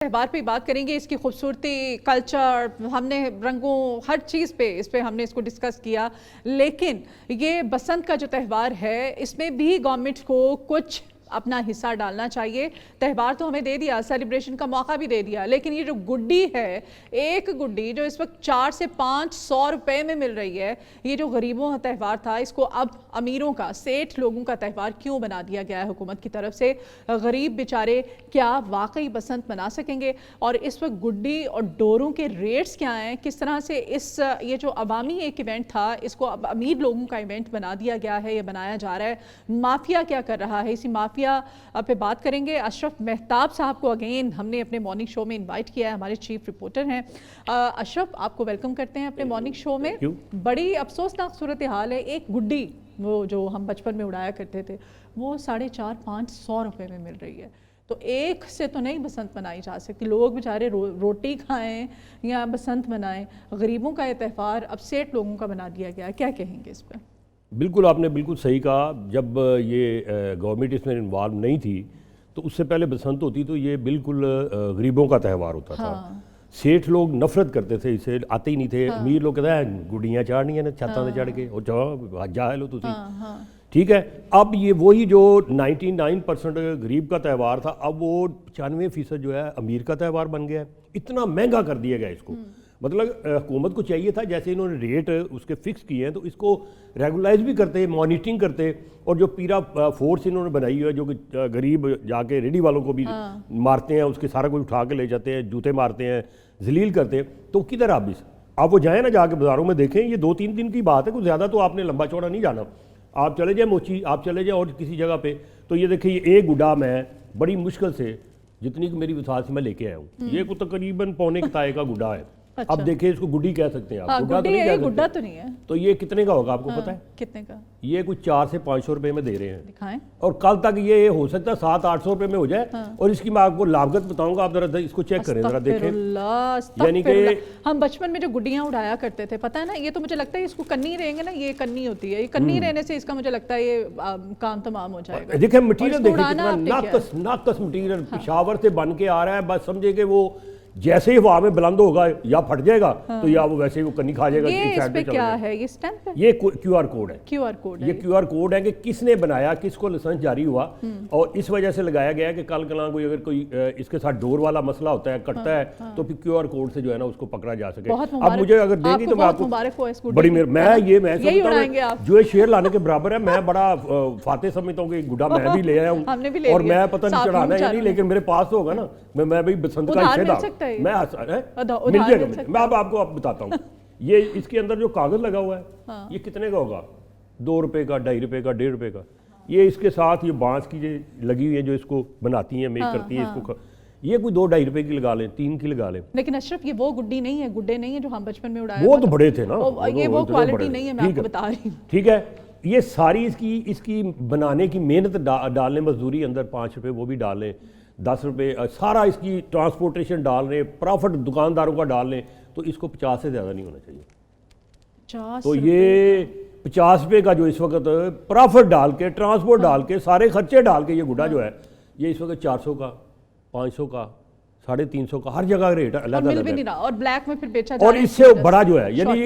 त्यौहार पे बात करेंगे, इसकी खूबसूरती, कल्चर, हमने रंगों, हर चीज़ पे इस पे हमने इसको डिस्कस किया। लेकिन ये बसंत का जो त्यौहार है, इसमें भी गवर्नमेंट को कुछ अपना हिस्सा डालना चाहिए। त्यौहार तो हमें दे दिया, सेलिब्रेशन का मौका भी दे दिया, लेकिन ये जो गुड्डी है, एक गुड्डी जो इस वक्त 400 से 500 रुपए में मिल रही है, ये जो गरीबों का त्यौहार था, इसको अब अमीरों का, सेठ लोगों का त्यौहार क्यों बना दिया गया है हुकूमत की तरफ से? गरीब बेचारे क्या वाकई बसंत मना सकेंगे? और इस वक्त गुड्डी और डोरों के रेट्स क्या हैं? किस तरह से ये जो अवामी एक इवेंट था, इसको अब अमीर लोगों का इवेंट बना दिया गया है या बनाया जा रहा है? माफिया क्या कर रहा है? इसी माफिया पे बात करेंगे। अशरफ मेहताब साहब को अगेन हमने अपने मॉर्निंग शो में इनवाइट किया है, हमारे चीफ रिपोर्टर हैं। अशरफ, आपको वेलकम करते हैं अपने मॉर्निंग शो में। बड़ी अफसोसनाक सूरत हाल है। एक गुड्डी वो जो हम बचपन में उड़ाया करते थे, वो 450-500 रुपए में मिल रही है। तो एक से तो नहीं बसंत मनाई जा सकती। लोग बेचारे रोटी खाएं या बसंत मनाएं। गरीबों का ये त्यौहार अब सेठ लोगों का बना दिया गया। क्या कहेंगे इस पर? बिल्कुल, आपने बिल्कुल सही कहा। जब ये गवर्नमेंट इसमें इन्वॉल्व नहीं थी तो उससे पहले बसंत होती तो ये बिल्कुल गरीबों का त्यौहार होता था। सेठ लोग नफरत करते थे, इसे आते ही नहीं थे। अमीर लोग कहते हैं गुड्डियाँ चाड़नियाँ ने छत्तां से चढ़ के, और जाओ जा लो तुसी। ठीक है, अब ये वही जो 99% गरीब का त्यौहार था, अब वो 95% जो है अमीर का त्यौहार बन गया है। इतना महंगा कर दिया गया इसको। मतलब हुकूमत को चाहिए था, जैसे इन्होंने रेट उसके फिक्स किए हैं, तो इसको रेगुलाइज भी करते, मॉनिटरिंग करते, और जो पूरा फोर्स इन्होंने बनाई हुई है, जो कि गरीब जाके रेडी वालों को भी मारते हैं, उसके सारा कुछ उठा के ले जाते हैं, जूते मारते हैं, जलील करते हैं। तो किधर आप वो जाएँ ना, जाके बाज़ारों में देखें। ये 2-3 दिन की बात है, कुछ ज़्यादा तो आपने लंबा चौड़ा नहीं जाना। आप चले जाए मोची, आप चले जाए और किसी जगह पे, तो ये देखिए, ये एक गुड्डा मैं बड़ी मुश्किल से, जितनी कि मेरी विसाल से मैं लेके आया हूँ, ये कुछ तकरीबन पौने ताए का गुड्डा है। अच्छा। अब देखिए, इसको गुड्डी कह सकते हैं आप। हाँ, गुड्डा तो नहीं, गुड्डा तो नहीं है। तो ये कितने का होगा आपको पता है? कितने का? ये कुछ 400 से 500 रुपए में दे रहे हैं। दिखाएं। और कल तक ये हो सकता है 700-800 रुपए में हो जाए। और इसकी मैं आपको लागत बताऊंगा, आप जरा इसको चेक करें, जरा देखें। यानी कि हम बचपन में जो गुड्डियां उड़ाया करते थे, पता है ना, ये तो मुझे लगता है इसको कन्नी रहेंगे ना, ये कन्नी होती है, ये कन्नी रहने से इसका मुझे लगता है ये काम तमाम हो जाएगा। देखिए मटीरियल, देखिए नाकस मटीरियल पेशावर से बन के आ रहा है। बस समझे कि वो जैसे ही हवा में बुलंद होगा या फट जाएगा, तो या वो वैसे ही वो कन्नी खा जाएगा। ये इस पे क्या है? ये स्टैंप है? ये QR कोड है। QR कोड है। ये QR कोड है कि किसने बनाया, किसको लाइसेंस जारी हुआ, और इस वजह से लगाया गया है कि कल कला कोई अगर कोई इसके साथ डोर वाला मसला होता है, कटता है, तो फिर QR कोड से जो है ना उसको पकड़ा जा सके। अब मुझे अगर देंगी तो मैं आपको बड़ी मैं जो ये शेर लाने के बराबर है। मैं बड़ा फाते समझता हूँ कि गुड्डा मैं भी ले आया हूँ, और मैं पता नहीं चढ़ाना है या नहीं, लेकिन मेरे पास तो होगा ना। मैं भाई बसंत का हिस्सेदार, मैं मिल जाएगा। मैं अब आपको बताता हूँ। ये इसके अंदर जो कागज लगा हुआ है, ये कितने का होगा? 2 रुपए का, 2.5 रुपए का, 1.5 रुपए का। ये इसके साथ ये बांस की जो लगी हुई है, जो इसको बनाती है, मेक करती है इसको, ये कोई 2-2.5 रुपए की लगा लें, 3 की लगा लें। लेकिन अशरफ, ये वो गुड्डी नहीं है, गुड्डे नहीं है जो हम बचपन में उड़ाया। वो तो बड़े थे ना, ये वो क्वालिटी नहीं है, मैं आपको बता रही हूँ। ठीक है, ये सारी इसकी बनाने की मेहनत डालने, मजदूरी अंदर 5 रुपए वो भी डालें, 10 रुपए सारा इसकी ट्रांसपोर्टेशन डाल रहे, प्रॉफिट दुकानदारों का डाल रहे, तो इसको 50 से ज़्यादा नहीं होना चाहिए। 50 तो ये 50 रुपये का जो इस वक्त प्रॉफिट डाल के, ट्रांसपोर्ट डाल के, सारे खर्चे डाल के ये गुड्डा जो है, ये इस वक्त 400 का, 500 का, 350 का, हर जगह रेट है, अलग अलग है। और ब्लैक में फिर बेचा जा रहा है। और इससे बड़ा जो है, यानी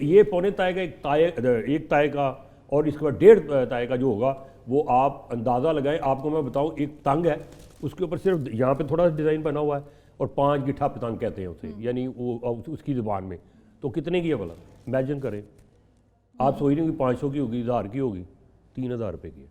ये पौने ताए का, एक ताए का, और इसके बाद 1.5 ताए का जो होगा, वो आप अंदाज़ा लगाएं। आपको मैं बताऊं, एक तंग है, उसके ऊपर सिर्फ यहाँ पे थोड़ा सा डिज़ाइन बना हुआ है, और 5 गिठा पतंग कहते हैं उसे, यानी वो उसकी ज़ुबान में। तो कितने की है भला? इमेजिन करें, आप सोच रहे हो कि 500 की होगी, 1000 की होगी, 3000 रुपये की है।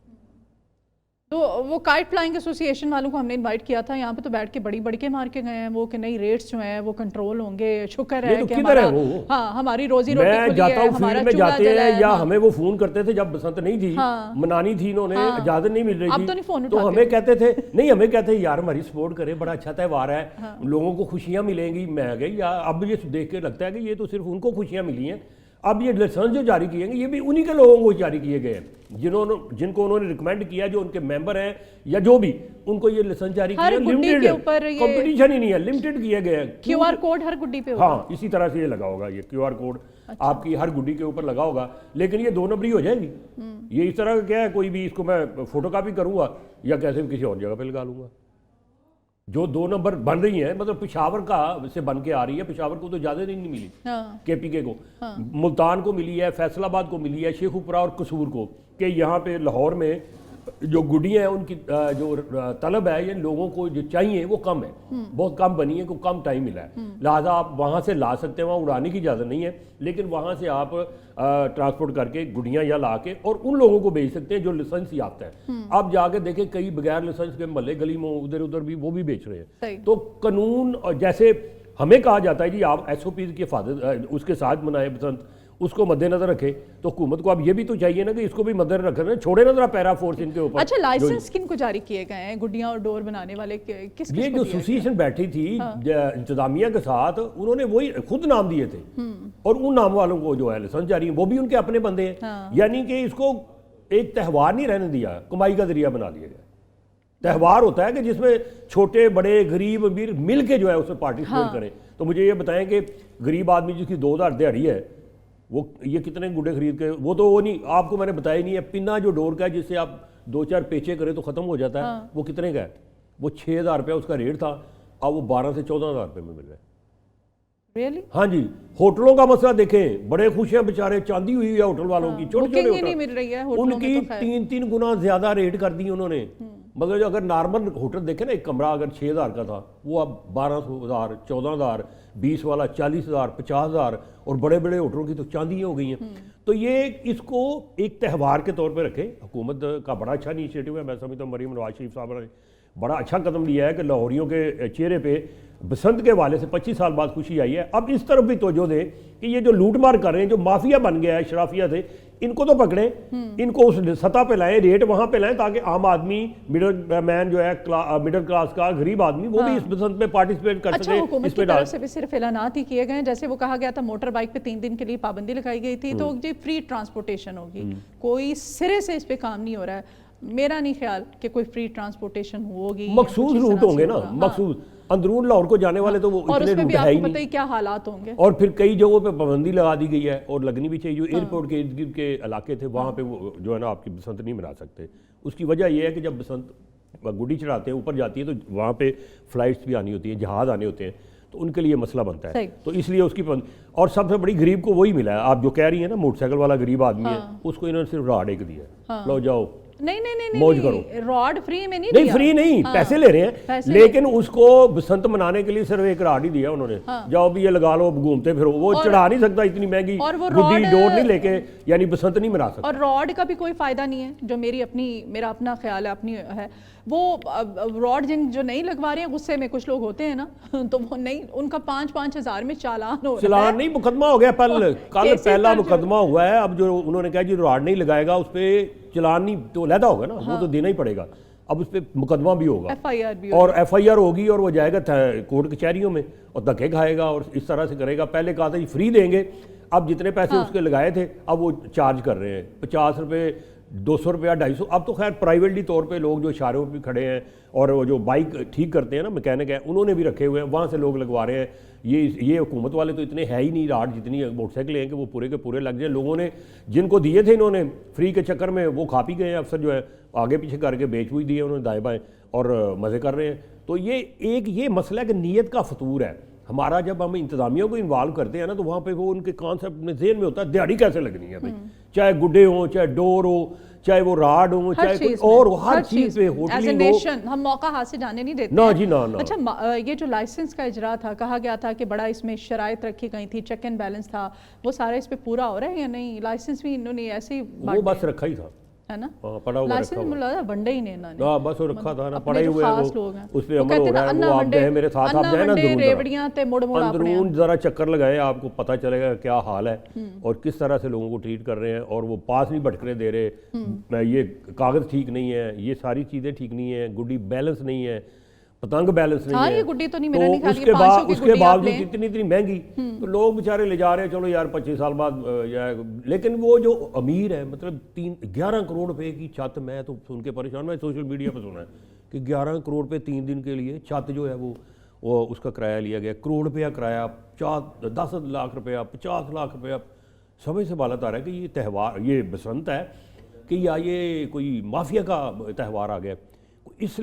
तो वो काइट फ्लाइंग एसोसिएशन वालों को हमने इनवाइट किया था, यहाँ पे तो बैठ के बड़ी के मार के गए हैं वो, कि नहीं रेट्स जो हैं वो कंट्रोल होंगे। शुक्र है कि हमारी रोजी रोटी मैं जाता हूँ फील्ड में जाते हैं, या हमें वो फोन करते थे जब बसंत नहीं थी, मनानी थी, इन्होंने इजाजत नहीं मिल रही थी, तो हमें कहते थे, नहीं हमें कहते यार हमारी सपोर्ट करे, बड़ा अच्छा त्यौहार है, लोगों को खुशियां मिलेंगी। मैं गई यार, अब ये देख के लगता है कि ये तो सिर्फ उनको खुशियां मिली हैं। अब ये लाइसेंस जो जारी किए हैं, ये भी उन्हीं के लोगों को जारी किए गए हैं, जिनको उन्होंने रिकमेंड किया, जो उनके मेंबर हैं या जो भी, उनको ये लाइसेंस जारी किया। लिमिटेड कंपटीशन ही नहीं है, लिमिटेड किए गए हैं। QR कोड हर गुड्डी पे होगा। हाँ, इसी तरह से ये लगा होगा, ये QR कोड आपकी हर गुड्डी के ऊपर लगा होगा। लेकिन ये 2 नंबरी हो जाएगी। ये इस तरह का क्या है, कोई भी इसको मैं फोटोकॉपी करूंगा या कैसे भी किसी और जगह पे लगा लूंगा। जो 2 नंबर बन रही हैं, मतलब पेशावर का से बन के आ रही है, पेशावर को तो ज़्यादा नहीं मिली, हाँ, केपीके को, मुल्तान को मिली है, फैसलाबाद को मिली है, शेखुपुरा और कसूर को, कि यहाँ पे लाहौर में जो गुडियाँ हैं उनकी जो तलब है, ये लोगों को जो चाहिए वो कम है, बहुत कम बनी है, को कम टाइम मिला है, लिहाजा आप वहाँ से ला सकते हैं, वहाँ उड़ाने की इजाज़त नहीं है, लेकिन वहाँ से आप ट्रांसपोर्ट करके गुडियाँ या ला के और उन लोगों को भेज सकते हैं जो लाइसेंस याफ्ता है। अब जाके देखें कई बगैर लाइसेंस के महल्ले गली में उधर उधर भी वो भी बेच रहे हैं। तो कानून, और जैसे हमें कहा जाता है जी आप SOPs की हिफाजत उसके साथ मनाए बसंत, उसको मद्देनजर रखें, तो हुकूमत को अब ये भी तो चाहिए ना कि इसको भी मद्देनजर रखना, छोड़े ना जरा पैरा फोर्स इनके ऊपर। अच्छा, लाइसेंस किन को जारी किए गए हैं गुडियां और डोर बनाने वाले, किस ये जो एसोसिएशन बैठी थी इंतजामिया के साथ, उन्होंने वही खुद नाम दिए थे, और उन नाम वालों को जो है लाइसेंस जारी है, वो भी उनके अपने बंदे हैं। यानी कि इसको एक त्यौहार नहीं रहने दिया, कमाई का जरिया बना दिया गया। त्यौहार होता है कि जिसमें छोटे बड़े गरीब अमीर मिल के जो है उसमें पार्टिसिपेट करें। तो मुझे ये बताएं कि गरीब आदमी जिसकी 2000 दिहाड़ी है, वो ये कितने गुड्डे खरीद के, वो नहीं, आपको मैंने बताया नहीं है, पिन्ना जो डोर का है जिससे आप 2-4 पेचे करें तो खत्म हो जाता है, वो कितने का है? वो 6000 रुपया उसका रेट था, अब वो 12 से 14,000 रुपये में मिल रहा है। Really? हाँ जी, होटलों का मसला देखें, बड़े खुश हैं बेचारे, चांदी हुई है होटल वालों की, छोटे छोटे नहीं मिल रही है उनकी 3-3 गुना ज्यादा रेट कर दी उन्होंने। मतलब अगर नॉर्मल होटल देखे ना, एक कमरा अगर 6000 का था, वो अब 12,000, 14,000, 20 वाला 40,000, 50,000, और बड़े बड़े होटलों की तो चांदी हो गई हैं। तो ये इसको एक त्यौहार के तौर पे रखें। हुकूमत का बड़ा अच्छा इनिशिएटिव है, मैं समझता हूँ मरीम नवाज शरीफ साहब ने बड़ा अच्छा कदम लिया है कि लाहौरियों के चेहरे पे बसंत के वाले से 25 साल बाद खुशी आई है। अब इस तरफ भी तवज्जो दें कि ये जो लूटमार कर रहे हैं, जो माफिया बन गया है शराफिया से, इनको तो पकड़ें, इनको उस सतह पे लाएं, रेट वहां पे लाएं, ताकि आम आदमी, मिडिल मैन जो है, मिडिल क्लास का गरीब आदमी, वो भी इस बसंत में पार्टिसिपेट कर सके। हुकूमत की तरफ से भी सिर्फ ऐलानात ही किए गए, जैसे वो कहा गया था मोटर बाइक पे 3 दिन के लिए पाबंदी लगाई गई थी, तो जी फ्री ट्रांसपोर्टेशन होगी, कोई सिरे से इस पे काम नहीं हो रहा है। मेरा नहीं ख्याल कि कोई फ्री ट्रांसपोर्टेशन होगी, मखसूस रूट होंगे ना, मखसूस अंदरून लाहौर को जाने वाले, तो वो इतने रूट है ही नहीं, क्या हालात होंगे। और फिर कई जगहों पे पाबंदी लगा दी गई है, और लगनी भी चाहिए। जो एयरपोर्ट के इर्द गिर्द के इलाके थे, वहाँ पे वो जो है ना आपकी बसंत नहीं मना सकते। उसकी वजह यह है कि जब बसंत गुड्डी चढ़ाते हैं, ऊपर जाती है, तो वहाँ पे फ्लाइट्स भी आनी होती हैं, जहाज़ आने होते हैं, तो उनके लिए मसला बनता है। तो इसलिए उसकी और सबसे बड़ी गरीब को वही मिला है। आप जो कह रही है ना, मोटरसाइकिल वाला गरीब आदमी है, उसको इन्होंने सिर्फ राड एक दिया है, लो जाओ नहीं मौज करो। रॉड फ्री में नहीं दिया। फ्री नहीं, पैसे ले रहे हैं, लेकिन उसको बसंत मनाने के लिए सिर्फ एक राड ही दिया उन्होंने। जाओ भी ये लगा लो, घूमते फिरो। वो चढ़ा नहीं सकता इतनी महंगी गुड्डी डोर नहीं लेके, यानी बसंत नहीं मना सकता। और रॉड का भी कोई फायदा नहीं है, जो मेरा अपना ख्याल है, अपनी है वो रॉड जो नहीं लगवा रहे हैं, गुस्से में कुछ लोग होते हैं ना, तो वो नहीं, उनका 5-5 हज़ार में चालान हो रहा है। नहीं, मुकदमा हो गया कल पहला मुकदमा हुआ है। अब जो उन्होंने कहा जी रॉड नहीं लगाएगा, उस पर चलान नहीं तो लहदा होगा ना, वो तो देना ही पड़ेगा। अब उस पर मुकदमा भी होगा, FIR भी और FIR होगी, और वो जाएगा कोर्ट कचहरियों में और धक्के खाएगा और इस तरह से करेगा। पहले कहा था जी फ्री देंगे, अब जितने पैसे उसके लगाए थे अब वो चार्ज कर रहे हैं, 50 रुपये, 200 रुपया, 250। अब तो खैर प्राइवेटली तौर पे लोग जो इशारों पे खड़े हैं, और वो जो बाइक ठीक करते हैं ना, मैकेनिक है, उन्होंने भी रखे हुए हैं, वहाँ से लोग लगवा रहे हैं। ये हुकूमत वाले तो इतने है ही नहीं राड, जितनी मोटरसाइकिल हैं कि वो पूरे के पूरे लग जाए। लोगों ने जिनको दिए थे इन्होंने फ्री के चक्कर में, वो खा पी गए हैं। अफसर जो है आगे पीछे करके बेच भी दिए उन्होंने दाएँ बाएँ, और मज़े कर रहे हैं। तो ये मसला है कि नीयत का फतूर है हमारा। जब हम इंतजामियों को इन्वॉल्व करते हैं ना, तो वहाँ पे वो उनके कॉन्सेप्ट में ज़हन में होता है दिहाड़ी कैसे लगनी है भाई, चाहे गुड्डे हो, चाहे डोर हो, चाहे वो राड हो, चाहे कोई और, हर चीज पे होटलिंग हो। हम मौका हाथ से जाने नहीं देते ना जी ना। अच्छा, ये जो लाइसेंस का इजरा था, कहा गया था कि बड़ा इसमें शराइत रखी गई थी, चेक एंड बैलेंस था, वो सारा इस पे पूरा हो रहा है या नहीं? लाइसेंस भी इन्होंने ऐसे ही वो बस रखा ही था, है ना, पड़ा हुआ लाइसेंस मिला वनडे ही नहीं ना, बस वो रखा था ना, पड़े हुए हैं वो, उस पे अमल हो रहा है। वो आप गए मेरे साथ, आप जाए ना अंदरून जरा चक्कर लगाए, आपको पता चलेगा क्या हाल है और किस तरह से लोगों को ट्रीट कर रहे हैं। और वो पास नहीं भटकने दे रहे, ये कागज ठीक नहीं है, ये सारी चीजें ठीक नहीं है, गुड्डी बैलेंस नहीं है, पतंग बैलेंस नहीं है। ये गुड्डी तो नहीं, तो उसके बावजूद इतनी महंगी, तो लोग बेचारे ले जा रहे हैं, चलो यार 25 साल बाद लेकिन वो जो अमीर है, मतलब 11 करोड़ रुपए की छत, मैं तो सुन के परेशान, मैं सोशल मीडिया पर सुना है कि 11 करोड़ रुपए 3 दिन के लिए छत जो है वो उसका किराया लिया गया, करोड़ रुपया किराया, 10 लाख रुपया, 50 लाख रुपया। समझ से बालत आ रहा है कि ये त्यौहार, ये बसंत है कि या ये कोई माफिया का त्यौहार आ गया। इस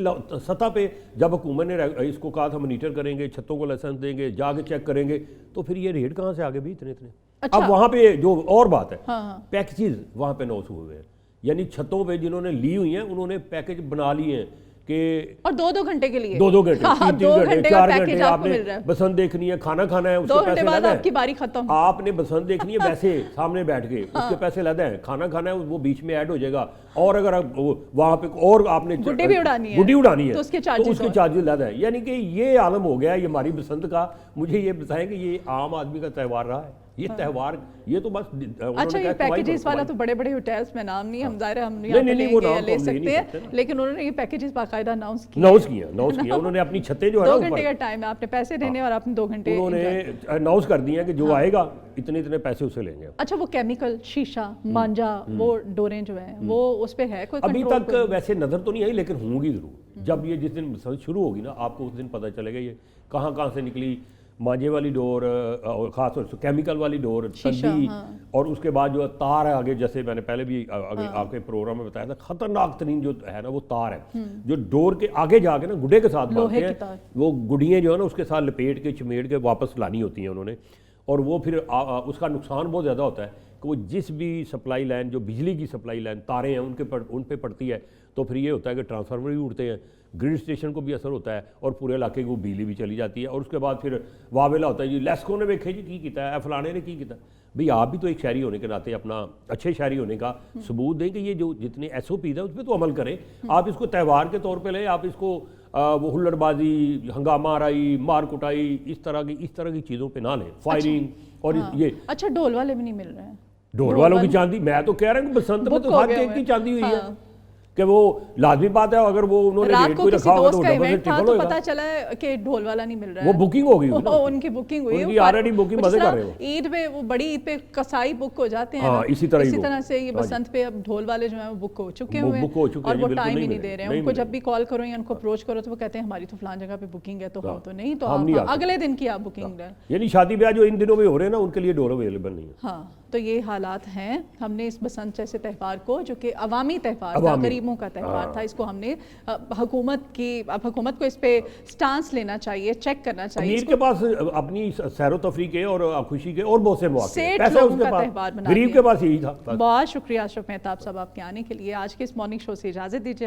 सतह पे जब हुकूमत ने इसको कहा था मॉनिटर करेंगे, छतों को लाइसेंस देंगे, जाके चेक करेंगे, तो फिर ये रेट कहाँ से आ गए भी इतने इतने। अच्छा। अब वहाँ पे जो और बात है, हाँ। पैकेजेस वहाँ पे नॉस हुए हैं, यानी छतों पे जिन्होंने ली हुई हैं उन्होंने पैकेज बना लिए हैं कि और 2-2 घंटे के लिए 2-2 घंटे, हाँ, 3-3 2 घंटे, घंटे का 4 पैकेज घंटे आपको आपने मिल रहा है। बसंत देखनी है, खाना खाना है, 2 उसके घंटे पैसे बाद लगे आपकी बारी खत्म। आपने बसंत देखनी है वैसे सामने बैठ के, उसके पैसे लगे हैं, खाना खाना है वो बीच में ऐड हो जाएगा, और अगर आप वहाँ पे और आपने गुड्डी भी उड़ानी है, गुड्डी उड़ानी है तो उसके चार्जेस लगे हैं। यानी कि ये आलम हो गया ये हमारी बसंत का। मुझे ये बताएं कि ये आम आदमी का त्यौहार रहा है ये त्यौहार, ये तो बस अच्छा ये पैकेजेस वाला तो बड़े बड़े होटल्स में नाम नहीं, हम ज़ाहिर है हम यहाँ पे नहीं, वो लेंगे या नाम तो ले हम ले नहीं सकते सकते हैं, ना। लेकिन उन्होंने ये पैकेजेस बाकायदा अनाउंस किया उन्होंने अपनी छतें जो है 2 ना घंटे का ऊपर टाइम है, आपने पैसे देने और आपने 2 घंटे उन्होंने enjoy। अनाउंस कर दिया कि जो आएगा इतने इतने पैसे उसे लेंगे। अच्छा वो केमिकल शीशा मांझा वो डोरें जो हैं वो उस पे है कोई अभी control तक वैसे नजर तो नहीं आई, लेकिन होंगी जरूर। जब ये जिस दिन बसंत शुरू होगी ना, आपको उस दिन पता चलेगा ये कहाँ कहाँ से निकली, मांझे वाली डोर और खास तौर से केमिकल वाली डोर, तंदी, और उसके बाद जो तार है आगे, जैसे मैंने पहले भी आपके प्रोग्राम में बताया था, खतरनाक तरीन जो है ना वो तार है जो डोर के आगे जाके ना गुड्डे के साथ बांधते हैं, वो गुड़ियाँ जो है ना उसके साथ लपेट के चमेट के वापस लानी होती हैं उन्होंने, और वो फिर उसका नुकसान बहुत ज़्यादा होता है कि वो जिस भी सप्लाई लाइन, जो बिजली की सप्लाई लाइन तारें हैं उन पे पड़ती है, तो फिर ये होता है कि ट्रांसफार्मर भी उड़ते हैं, ग्रिड स्टेशन को भी असर होता है, और पूरे इलाके को बिजली भी चली जाती है, और उसके बाद फिर वावेला होता है जी लेस्को ने वेखे जी की किया है, फलाने ने की किया। भाई आप भी तो एक शहरी होने के नाते अपना अच्छे शहरी होने का सबूत दें कि ये जो जितने SOP है उस पर तो अमल करें। आप इसको त्यौहार के तौर पे लें, आप इसको वो हुल्लड़बाजी, हंगामा आराई, मार कुटाई, इस तरह की चीज़ों पे ना लें, फायरिंग और ये। अच्छा ढोल वाले भी नहीं मिल रहे हैं, ढोल वालों की चांदी, मैं तो कह रहा हूँ बसंत में तो हर केक की चांदी हुई है कि वो लाजमी बात है, अगर वो उन्होंने रात को किसी दोस्त का इवेंट था तो होगा। पता चला है कि ढोल वाला नहीं मिल रहा है, वो बुकिंग हो गई ना, उनकी बुकिंग हुई उनकी ऑलरेडी बुकिंग मजे कर रहे हो। ईद पे वो बड़ी ईद पे कसाई बुक हो जाते हैं, इसी तरह से ये बसंत पे अब ढोल वाले जो है वो बुक हो चुके हुए हैं, और वो टाइम ही नहीं दे रहे हैं। उनको जब भी कॉल करो या उनको अप्रोच करो तो वो कहते हैं हमारी तो फलान जगह पे बुकिंग है, तो हम तो नहीं, तो आप अगले दिन की आप बुकिंग दें। यानी शादी ब्याह जो इन दिनों में हो रहे हैं ना, उनके लिए ढोल अवेलेबल नहीं है। हाँ, तो ये हालात हैं। हमने इस बसंत जैसे त्यौहार को, जो कि अवामी त्यौहार था, गरीबों का त्यौहार था, इसको हमने हुकूमत को इस पे स्टांस लेना चाहिए, चेक करना चाहिए। अमीर के पास अपनी सैरो तफरी के और खुशी के और बहुत से मौके हैं, पैसे उसके पास, गरीब के पास यही था। बहुत शुक्रिया अशरफ मेहताब साहब आपके आने के लिए। आज के इस मॉर्निंग शो से इजाजत दीजिए।